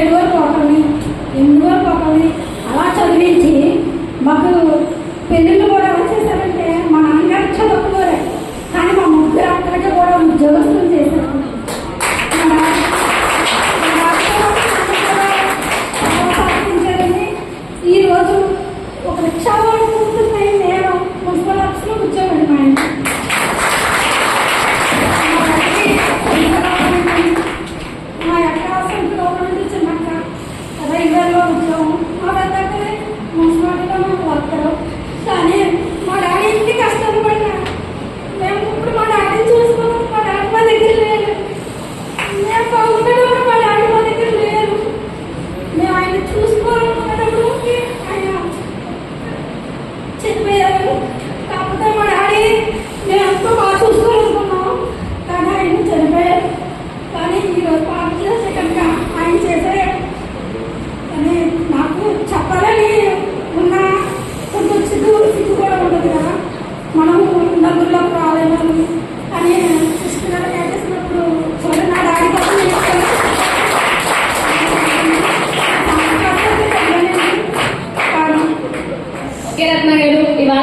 7 వరకు ఒకరిని 8 వరకు ఒకరిని అలా చదివించి మాకు పెళ్ళిళ్ళు కూడా వచ్చేసారంటే మా నాన్నగారు చదువుకోలే, కానీ మా ముగ్గురు అక్కడికి కూడా ఉద్యోగస్తులు చేశారు. ఈరోజు ఒక రిక్షా వాళ్ళు కూర్చున్నాయి, నేను మున్సిపల్ ఆఫీస్లో కూర్చోబెట్టి మా అక్క సొంతలో నుండి చిన్నక్క రైల్వేలో ఉద్యోగం, మా పెద్దక్కడే మున్సిపాలిటీలో మాకు వర్కరు. కానీ మా డాడీ ఇంటి కష్టాలు పడినా మేము ఇప్పుడు మా డాడీని చూసుకున్నాం. మా డాడీ మా దగ్గర లేరు, మేము బాగుండడం కూడా మా డాడీ మా దగ్గర లేరు. మేము ఆయన చూసుకోవాలనుకున్నప్పుడు ఆయన చనిపోయారు. కాకపోతే మా డాడీ మేము ఎంతో బాగా చూసుకోవాలనుకున్నాం, కానీ ఆయన చనిపోయారు. కానీ ఈరోజు పార్టీ చేసే కనుక ఆయన చేసే కానీ నాకు చెప్పాలని ఉన్న కొంచెం సిగ్గు కూడా ఉండదు కదా, మనము నలుగురిలోకి రాలేము. కానీ